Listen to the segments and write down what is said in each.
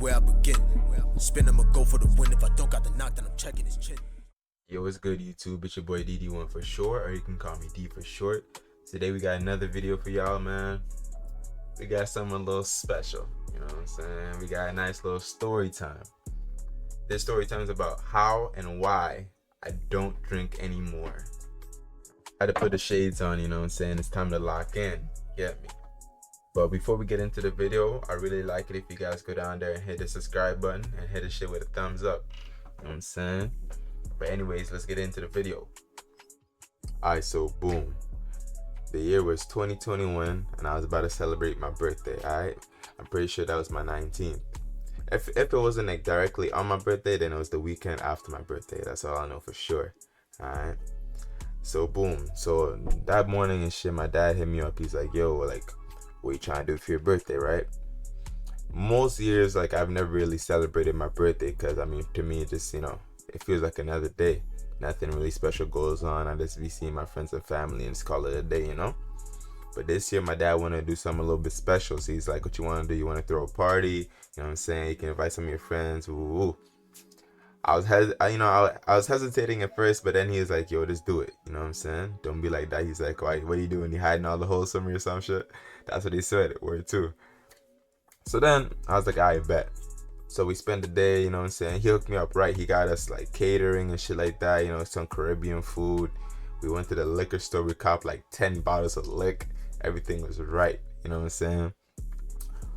where I begin. Spin I'ma go for the win. If I don't got the knock, then I'm checking his chin. Yo, what's good, YouTube? It's your boy DD1 for short, or you can call me D for short. Today we got another video for y'all, man. We got something a little special, you know what I'm saying? We got a nice little story time. This story time is about how and why I don't drink anymore. I had to put the shades on, you know what I'm saying? It's time to lock in, get me? But before we get into the video, I really like it if you guys go down there and hit the subscribe button and hit the shit with a thumbs up, you know what I'm saying? But anyways, let's get into the video. Alright, so boom. The year was 2021 and I was about to celebrate my birthday, alright? I'm pretty sure that was my 19th. If it wasn't like directly on my birthday, then it was the weekend after my birthday. That's all I know for sure. Alright. So boom. So that morning and shit, my dad hit me up. He's like, yo, like, what you trying to do for your birthday, right? Most years, like, I've never really celebrated my birthday because, I mean, to me, it just, you know, it feels like another day. Nothing really special goes on. I just be seeing my friends and family and just call it a day, you know? But this year, my dad wanted to do something a little bit special. So he's like, what you want to do? You want to throw a party? You know what I'm saying? You can invite some of your friends. Ooh. I was hesitating at first, but then he was like, yo, just do it. You know what I'm saying? Don't be like that. He's like, what are you doing? You hiding all the holes from me or some shit? That's what he said. Word too. So then I was like, I bet. So we spent the day, you know what I'm saying? He hooked me up right. He got us like catering and shit like that, you know, some Caribbean food. We went to the liquor store. We copped like 10 bottles of liquor. Everything was right, you know what I'm saying?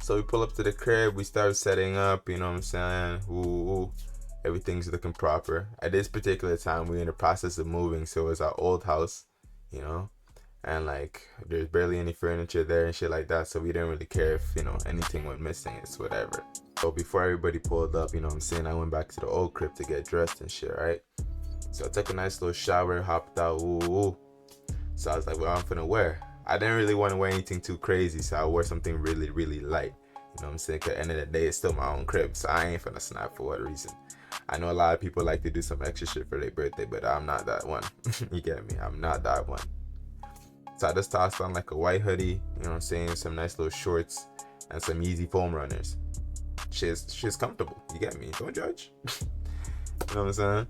So we pull up to the crib. We start setting up, you know what I'm saying? Ooh. Everything's looking proper. At this particular time, we're in the process of moving. So it's our old house, you know? And like, there's barely any furniture there and shit like that. So we didn't really care if, you know, anything went missing. It's whatever. So before everybody pulled up, you know what I'm saying, I went back to the old crib to get dressed and shit, right? So I took a nice little shower, hopped out, ooh. So I was like, well, I'm finna wear. I didn't really want to wear anything too crazy, so I wore something really, really light. You know what I'm saying? 'Cause at the end of the day, it's still my own crib, so I ain't finna snap for what reason. I know a lot of people like to do some extra shit for their birthday, but I'm not that one. You get me? I'm not that one. So I just tossed on like a white hoodie, you know what I'm saying? Some nice little shorts and some easy foam runners. She's comfortable. You get me? Don't judge. You know what I'm saying?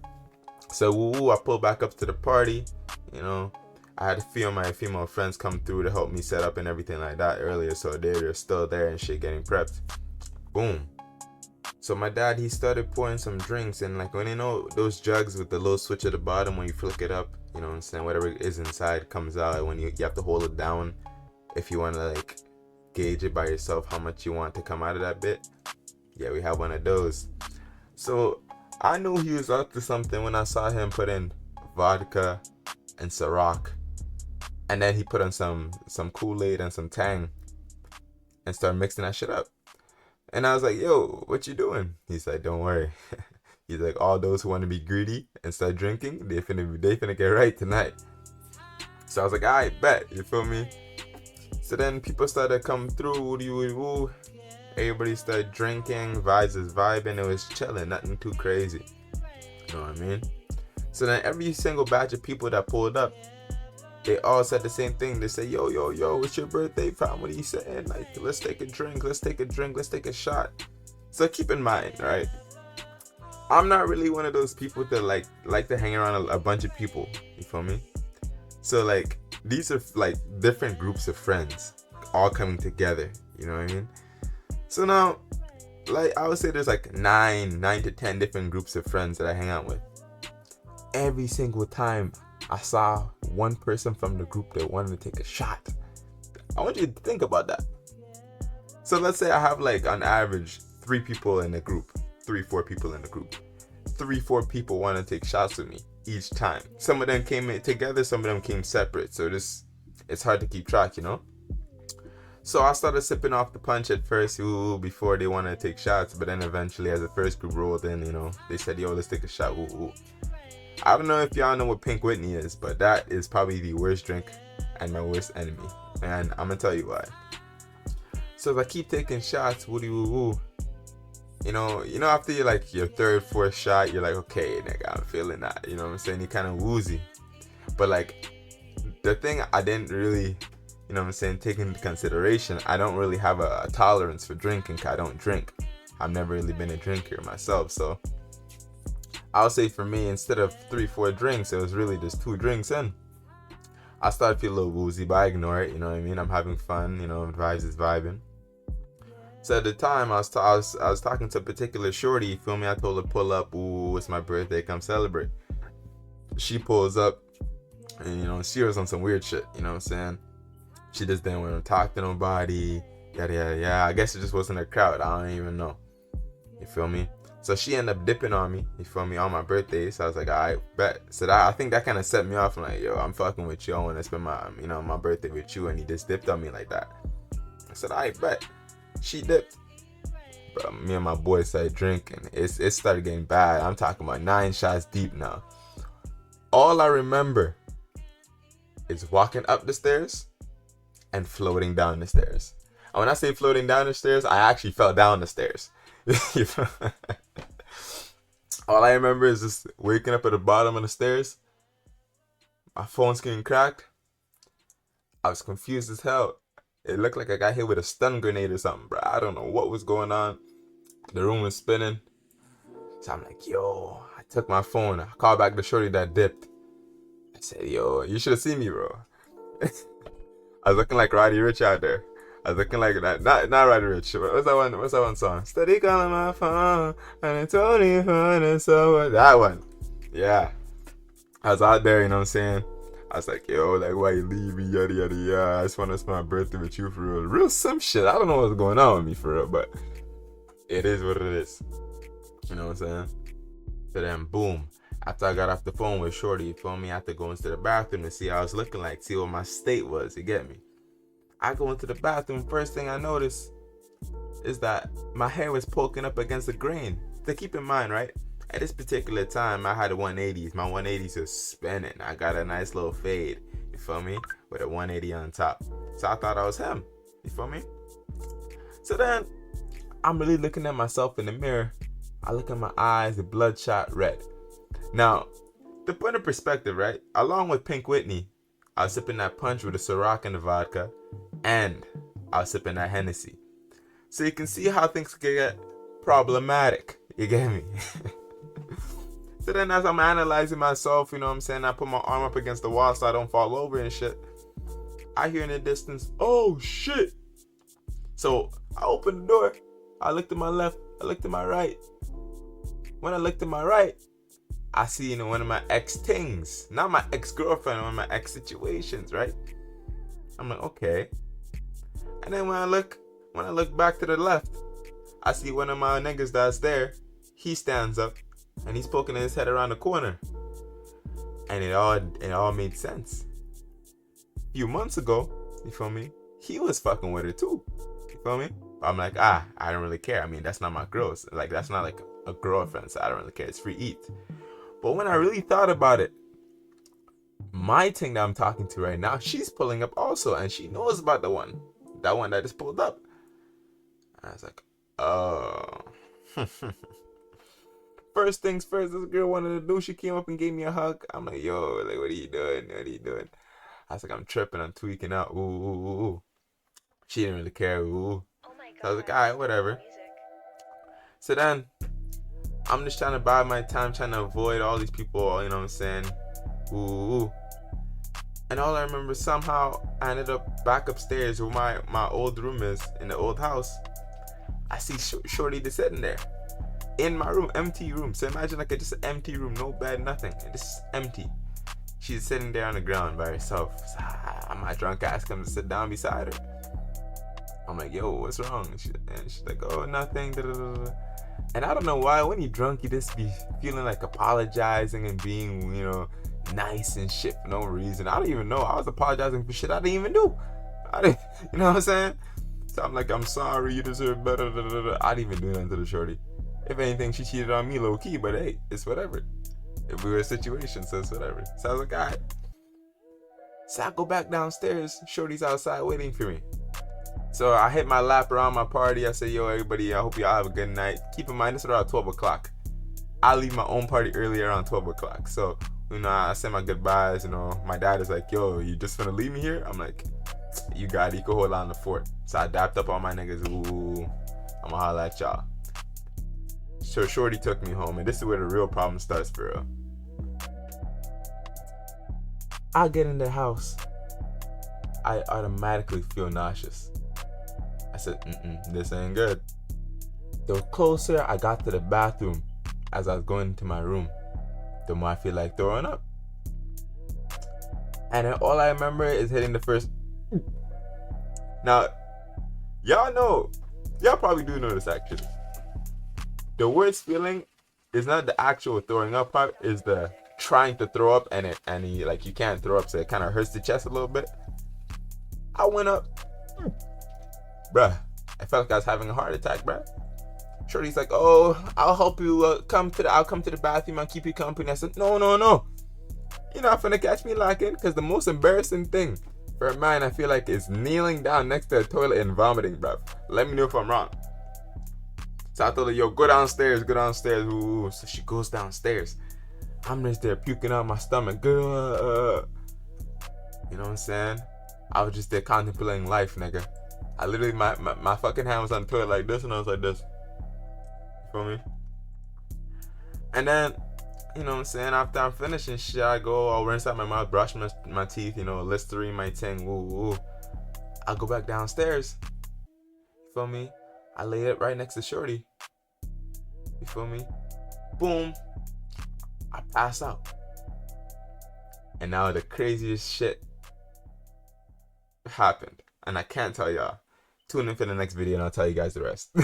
So I pulled back up to the party. You know, I had a few of my female friends come through to help me set up and everything like that earlier. So they're still there and shit getting prepped. Boom. So my dad, he started pouring some drinks, and like, when you know those jugs with the little switch at the bottom, when you flick it up, you know what I'm saying, whatever is inside comes out. When you have to hold it down if you want to like gauge it by yourself how much you want to come out of that bit. Yeah, we have one of those. So I knew he was up to something when I saw him put in vodka and Ciroc, and then he put on some Kool-Aid and some Tang and started mixing that shit up. And I was like, yo, what you doing? He's like, don't worry. He's like, all those who want to be greedy and start drinking, they finna get right tonight. So I was like, I bet, you feel me? So then people started coming through, everybody started drinking, vibes is vibing, it was chilling, nothing too crazy. You know what I mean? So then every single batch of people that pulled up, they all said the same thing. They say, yo, it's your birthday, fam. What are you saying? Like, let's take a drink, let's take a shot. So keep in mind, right? I'm not really one of those people that like to hang around a bunch of people. You feel me? So like, these are like different groups of friends all coming together. You know what I mean? So now, like, I would say there's like 9 to 10 different groups of friends that I hang out with. Every single time I saw one person from the group that wanted to take a shot. I want you to think about that. So let's say I have like on average 3 people in the group, 4 people in the group. 4 people want to take shots with me each time. Some of them came in together, some of them came separate. So it's hard to keep track, you know? So I started sipping off the punch at first, before they wanted to take shots. But then eventually, as the first group rolled in, you know, they said, yo, let's take a shot, I don't know if y'all know what Pink Whitney is, but that is probably the worst drink and my worst enemy. And I'm gonna tell you why. So if I keep taking shots, you know, after you're like your 3rd, 4th shot, you're like, okay, nigga, I'm feeling that. You know what I'm saying? You're kind of woozy. But like, the thing I didn't really, you know what I'm saying, take into consideration, I don't really have a tolerance for drinking, 'cause I don't drink. I've never really been a drinker myself, so I'll say for me, instead of 3-4 drinks, it was really just 2 drinks in. I started to feel a little woozy, but I ignore it, you know what I mean? I'm having fun, you know, vibes is vibing. So at the time, I was talking to a particular shorty, you feel me? I told her, pull up, ooh, it's my birthday, come celebrate. She pulls up, and, you know, she was on some weird shit, you know what I'm saying? She just didn't want to talk to nobody, yada, yada, yada. I guess it just wasn't her crowd, I don't even know. You feel me? So she ended up dipping on me, you feel me, on my birthday. So I was like, alright, bet. So I think that kind of set me off. I'm like, yo, I'm fucking with you. I want to spend my, you know, my birthday with you. And he just dipped on me like that. I said, alright, bet. She dipped. But me and my boys started drinking. It started getting bad. I'm talking about 9 shots deep now. All I remember is walking up the stairs and floating down the stairs. And when I say floating down the stairs, I actually fell down the stairs. All I remember is just waking up at the bottom of the stairs. My phone screen cracked. I was confused as hell. It looked like I got hit with a stun grenade or something, bro. I don't know what was going on. The room was spinning. So I'm like, yo, I took my phone. I called back the shorty that dipped. I said, yo, you should have seen me, bro. I was looking like Roddy Ricch out there. I was looking like that. Not Roddy Ricch. What's that one song? Steady calling my phone and it's only fun and so that one. Yeah. I was out there, you know what I'm saying? I was like, yo, like, why you leave me, yada yada yada. I just want to spend my birthday with you for real. Real some shit. I don't know what's going on with me for real, but it is what it is. You know what I'm saying? So then boom. After I got off the phone with shorty, you feel me? I had to go into the bathroom to see how I was looking like, see what my state was, you get me? I go into the bathroom, first thing I notice is that my hair was poking up against the grain. To keep in mind, right? At this particular time, I had a 180s. My 180s was spinning. I got a nice little fade, you feel me? With a 180 on top. So I thought I was him, you feel me? So then, I'm really looking at myself in the mirror. I look at my eyes, the bloodshot red. Now, to put in perspective, right? Along with Pink Whitney, I was sipping that punch with a Ciroc and the vodka. And I was sipping that Hennessy. So you can see how things can get problematic. You get me? So then as I'm analyzing myself, you know what I'm saying? I put my arm up against the wall so I don't fall over and shit. I hear in the distance, oh shit. So I opened the door. I looked to my left. I looked to my right. When I looked to my right, I see, you know, one of my ex-tings. Not my ex-girlfriend, one of my ex-situations, right? I'm like, okay. And then when I look back to the left, I see one of my niggas that's there. He stands up and he's poking his head around the corner. And it all made sense. A few months ago, you feel me? He was fucking with her too. You feel me? I'm like, I don't really care. I mean, that's not my girl. Like, that's not like a girlfriend, so I don't really care. It's free eat. But when I really thought about it, my thing that I'm talking to right now, she's pulling up also, and she knows about that one that just pulled up. And I was like, oh. First things first, this girl wanted to do, she came up and gave me a hug. I'm like, yo, like, what are you doing? What are you doing? I was like, I'm tripping, I'm tweaking out. Ooh, ooh, ooh, ooh. She didn't really care. Ooh. Oh my God. So I was like, alright, whatever. So then, I'm just trying to buy my time, trying to avoid all these people, you know what I'm saying? Ooh, ooh. And all I remember, somehow I ended up back upstairs where my old room is in the old house. I see Shorty just sitting there in my room, empty room. So imagine like just an empty room, no bed, nothing. It's empty. She's sitting there on the ground by herself. So my drunk ass comes to sit down beside her. I'm like, yo, what's wrong? And she's like, oh, nothing. Da, da, da, da. And I don't know why, when you're drunk, you just be feeling like apologizing and being, you know, nice and shit for no reason. I don't even know. I was apologizing for shit I didn't even do. You know what I'm saying? So I'm like, I'm sorry, you deserve better. Da, da, da, da. I didn't even do nothing to the shorty. If anything, she cheated on me low key, but hey, it's whatever. If we were in a situation, so it's whatever. So I was like, alright. So I go back downstairs. Shorty's outside waiting for me. So I hit my lap around my party. I say, yo, everybody, I hope y'all have a good night. Keep in mind, this is around 12 o'clock. I leave my own party early around 12 o'clock. So, you know, I say my goodbyes, you know. My dad is like, yo, you just gonna leave me here? I'm like, you got it. You can hold on the fort. So I dapped up all my niggas. Ooh, I'ma holla at y'all. So Shorty took me home, and this is where the real problem starts for real. I get in the house, I automatically feel nauseous. I said, this ain't good. The closer I got to the bathroom as I was going into my room, the more I feel like throwing up. And then all I remember is hitting the first. Now, y'all probably do know this actually. The worst feeling is not the actual throwing up part, is the trying to throw up and you can't throw up, so it kind of hurts the chest a little bit. I went up, bruh. I felt like I was having a heart attack, bruh. Shorty's like, "Oh, I'll help you. I'll come to the bathroom. I'll keep you company." I said, "No. You're not finna catch me lacking." Because the most embarrassing thing for a man, I feel like, is kneeling down next to a toilet and vomiting, bruh. Let me know if I'm wrong. So I told her, "Yo, go downstairs. Ooh. So she goes downstairs. I'm just there puking out my stomach. You know what I'm saying? I was just there contemplating life, nigga. I literally, my fucking hand was on the toilet like this, and I was like this. You feel me? And then, you know what I'm saying, after I'm finishing shit, I'll rinse out my mouth, brush my teeth, Listerine my ting, woo. I'll go back downstairs. You feel me? I laid it right next to Shorty. You feel me? Boom. I pass out. And now the craziest shit happened. And I can't tell y'all. Tune in for the next video and I'll tell you guys the rest.